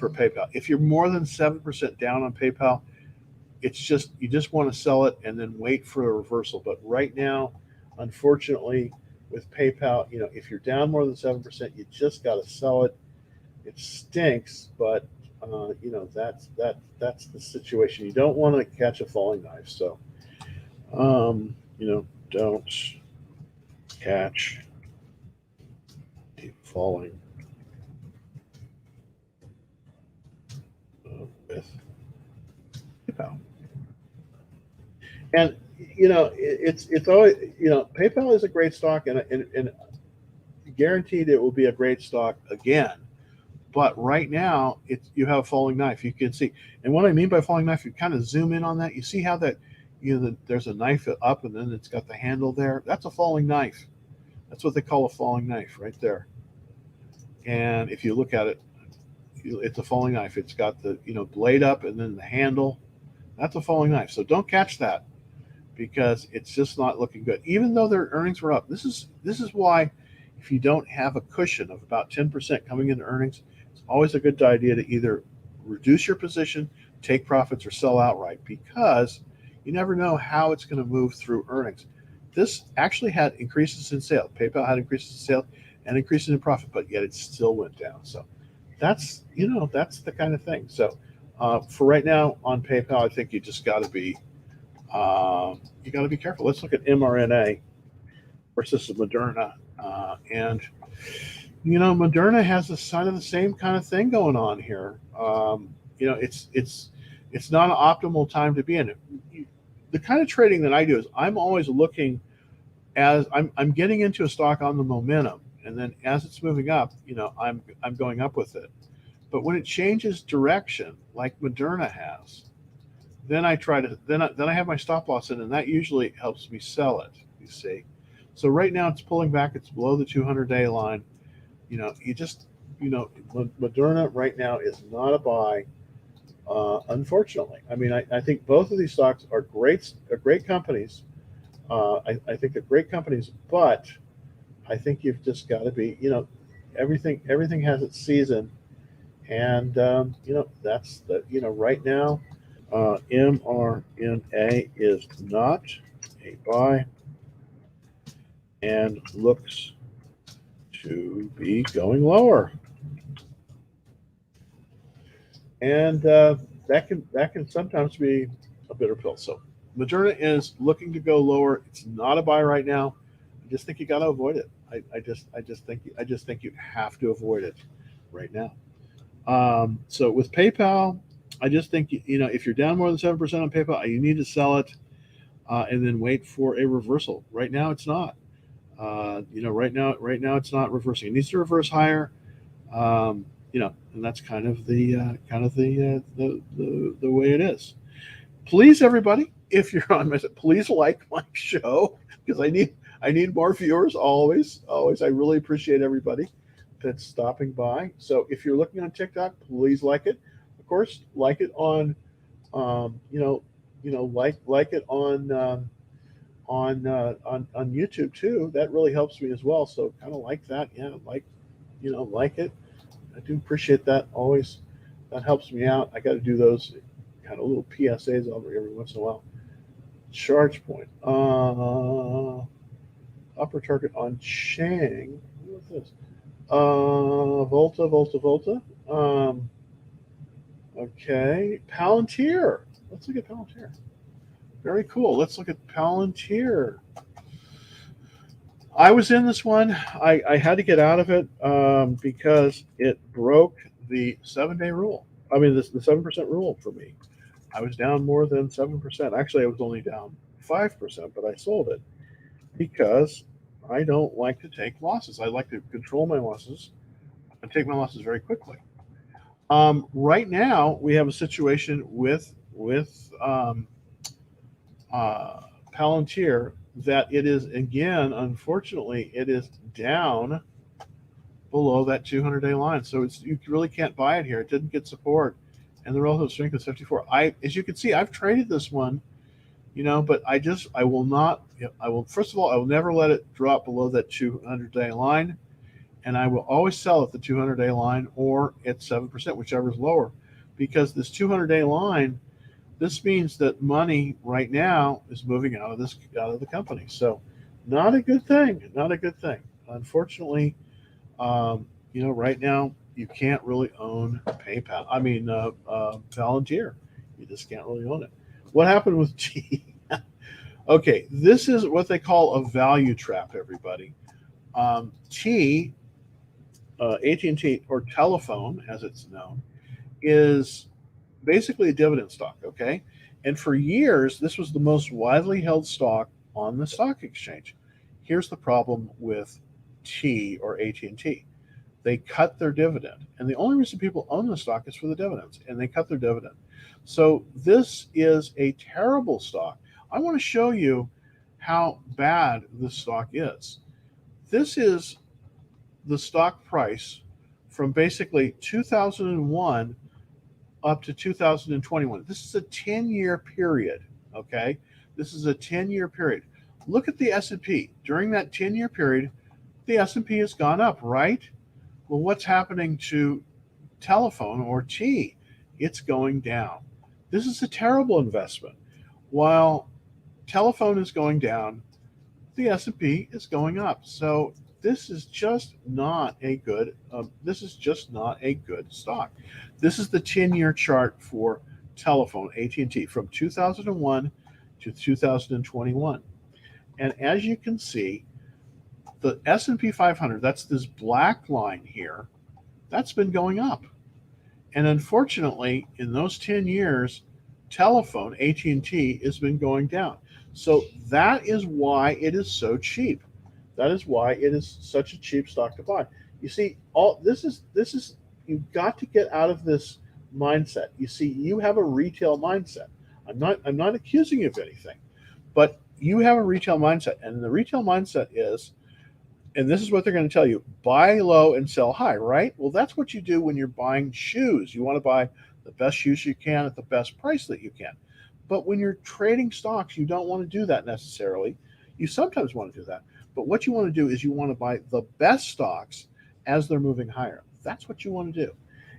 PayPal. If you're more than 7% down on PayPal, it's just you just want to sell it and then wait for a reversal. But right now, unfortunately, with PayPal, if you're down more than 7%, you just got to sell it. It stinks, but that's the situation. You don't want to catch a falling knife, so don't catch a falling with PayPal. And it's always PayPal is a great stock, and guaranteed it will be a great stock again. But right now, you have a falling knife. You can see, and what I mean by falling knife, you kind of zoom in on that. You see how that there's a knife up, and then it's got the handle there. That's a falling knife. That's what they call a falling knife, right there. And if you look at it, it's a falling knife. It's got the blade up, and then the handle. That's a falling knife. So don't catch that, because it's just not looking good. Even though their earnings were up, this is why, if you don't have a cushion of about 10% coming into earnings, it's always a good idea to either reduce your position, take profits, or sell outright, because you never know how it's going to move through earnings. This actually had increases in sales. PayPal had increases in sales and increases in profit, but yet it still went down. So that's the kind of thing. So for right now on PayPal, I think you just got to be careful. Let's look at mRNA versus Moderna, and Moderna has the sign of the same kind of thing going on here. It's not an optimal time to be in it. The kind of trading that I do is I'm always looking as I'm getting into a stock on the momentum, and then as it's moving up, I'm going up with it. But when it changes direction, like Moderna has, then I try to then I have my stop loss in, and that usually helps me sell it. You see, so right now it's pulling back. It's below the 200-day line. You just Moderna right now is not a buy. Unfortunately, I mean, I think both of these stocks are great companies. I think they're great companies, but I think you've just got to be, everything has its season, and that's right now, mRNA is not a buy and looks to be going lower, and that can sometimes be a bitter pill. So Moderna is looking to go lower. It's not a buy right now. I just think you got to avoid it. I just think you have to avoid it right now. So with PayPal, I just think if you're down more than 7% on PayPal, you need to sell it and then wait for a reversal. Right now, it's not. Right now it's not reversing. It needs to reverse higher. And that's kind of the way it is. Please, everybody, if you're on my, please like my show because I need more viewers. Always. I really appreciate everybody that's stopping by. So if you're looking on TikTok, please like it. Of course, like it on, like it on YouTube too. That really helps me as well. So kind of like that, yeah, like it. I do appreciate that always. That helps me out. I got to do those kind of little PSAs every once in a while. Charge point. Upper target on Chang. What's this? Volta. Okay. Palantir. Let's look at Palantir. Very cool. Let's look at Palantir. I was in this one. I had to get out of it because it broke the 7-day rule. I mean, the 7% rule for me. I was down more than 7%. Actually, I was only down 5%, but I sold it because I don't like to take losses. I like to control my losses and take my losses very quickly. Right now, we have a situation with Palantir that it is, again, unfortunately, it is down below that 200-day line. So you really can't buy it here. It didn't get support, and the relative strength is 54. As you can see, I've traded this one, but I will not. First of all, I will never let it drop below that 200-day line, and I will always sell at the 200-day line or at 7%, whichever is lower, because this 200-day line. This means that money right now is moving out of the company. So, not a good thing. Not a good thing. Unfortunately, right now you can't really own PayPal. I mean, Palantir. You just can't really own it. What happened with T? Okay, this is what they call a value trap. Everybody, T, AT&T or Telephone, as it's known, is basically a dividend stock, okay? And for years, this was the most widely held stock on the stock exchange. Here's the problem with T or AT&T. They cut their dividend. And the only reason people own the stock is for the dividends, and they cut their dividend. So this is a terrible stock. I want to show you how bad this stock is. This is the stock price from basically 2001 up to 2021. This is a 10-year period, okay? This is a 10-year period. Look at the S&P. During that 10-year period, the S&P has gone up, right? Well, what's happening to Telephone or T? It's going down. This is a terrible investment. While Telephone is going down, the S&P is going up. So this is just not a good. This is just not a good stock. This is the 10-year chart for Telephone AT&T from 2001 to 2021, and as you can see, the S&P 500, that's this black line here, that's been going up. And unfortunately, in those 10 years, telephone, AT&T, has been going down. So that is why it is so cheap. That is why it is such a cheap stock to buy. You see, all this is you've got to get out of this mindset. You see, you have a retail mindset. I'm not accusing you of anything, but you have a retail mindset, and the retail mindset is, and this is what they're going to tell you: buy low and sell high, right? Well, that's what you do when you're buying shoes. You want to buy the best shoes you can at the best price that you can. But when you're trading stocks, you don't want to do that necessarily. You sometimes want to do that. But what you want to do is you want to buy the best stocks as they're moving higher. That's what you want to do.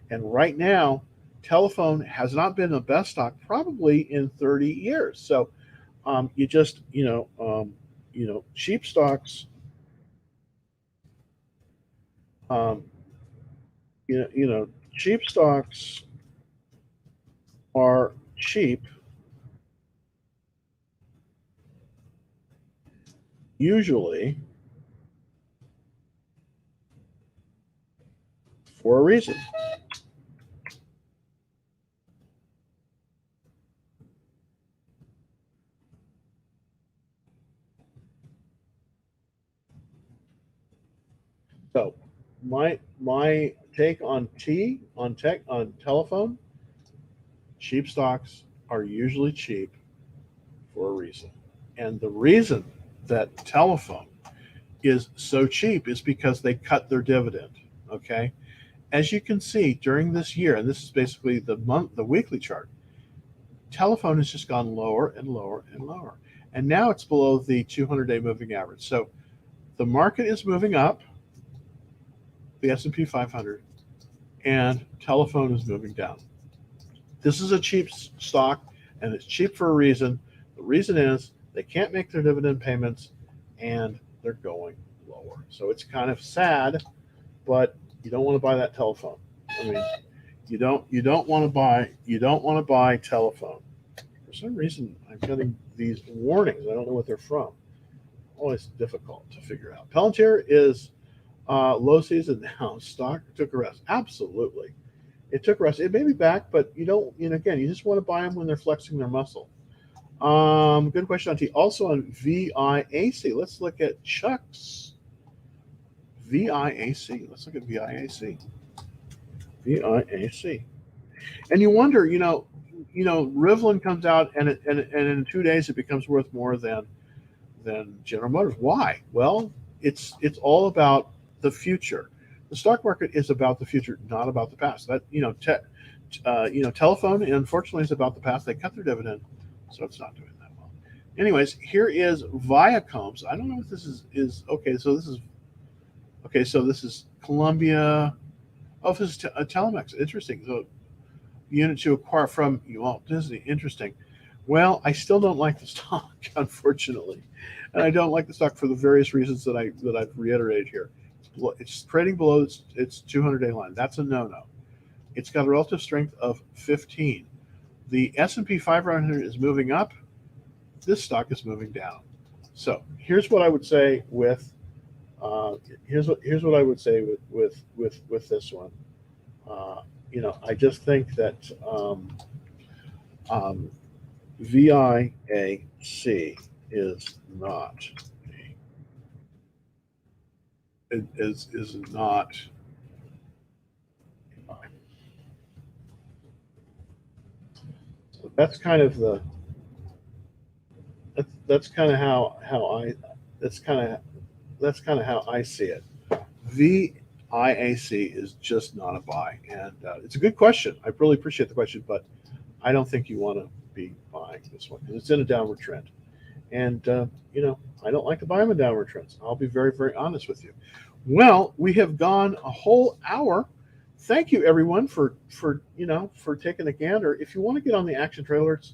And right now, telephone has not been the best stock probably in 30 years. So you just, cheap stocks, um, cheap stocks are cheap usually for a reason. So my take on telephone, cheap stocks are usually cheap for a reason. And the reason that telephone is so cheap is because they cut their dividend. Okay. As you can see during this year, and this is basically the weekly chart, telephone has just gone lower and lower and lower. And now it's below the 200-day moving average. So the market is moving up, the S&P 500, and telephone is moving down. This is a cheap stock, and it's cheap for a reason. The reason is they can't make their dividend payments, and they're going lower. So it's kind of sad, but you don't want to buy that telephone. I mean, you don't want to buy telephone. For some reason, I'm getting these warnings. I don't know what they're from. Always difficult to figure out. Palantir is low season now. Stock took a rest. Absolutely, it took a rest. It may be back, but you don't. Again, you just want to buy them when they're flexing their muscle. Good question on T. Also on VIAC. Let's look at Chuck's VIAC. Let's look at VIAC. VIAC. And you wonder, Rivian comes out, and in 2 days it becomes worth more than General Motors. Why? Well, it's all about the future. The stock market is about the future, not about the past. That telephone, unfortunately, is about the past. They cut their dividend, so it's not doing that well. Anyways, here is Viacom's. I don't know if this is okay. So this is Columbia. Oh, this is Telemex. Interesting. So unit to acquire from Walt Disney. Interesting. Well, I still don't like the stock, unfortunately, and I don't like the stock for the various reasons that I've reiterated here. It's trading below its 200-day line. That's a no-no. It's got a relative strength of 15. The S&P 500 is moving up. This stock is moving down. So here's what I would say with here's what I would say with this one. I just think that VIAC is not is not. So that's kind of that's kind of how I that's kind of how I see it. VIAC is just not a buy, and it's a good question. I really appreciate the question, but I don't think you want to be buying this one because it's in a downward trend, and I don't like to buy them in downward trends. I'll be very, very honest with you. Well, we have gone a whole hour. Thank you, everyone, for taking a gander. If you want to get on the action trailer, it's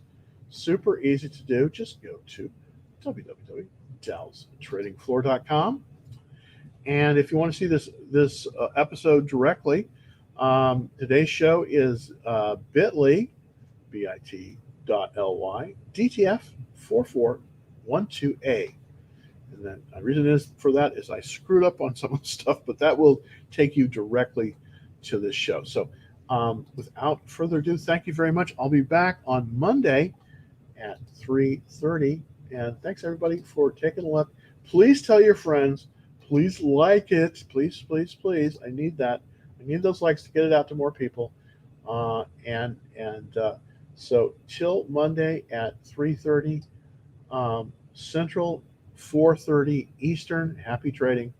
super easy to do. Just go to www.dellstradingfloor.com. And if you want to see this episode directly, today's show is bit.ly, bit.ly, DTF 4412A. And And then the reason is for that is I screwed up on some of the stuff, but that will take you directly to this show. So without further ado, thank you very much. I'll be back on Monday at 3:30. And thanks everybody for taking a look. Please tell your friends. Please like it. Please, please, please. I need that. I need those likes to get it out to more people. So till Monday at 3:30 Central, 4:30 Eastern. Happy trading.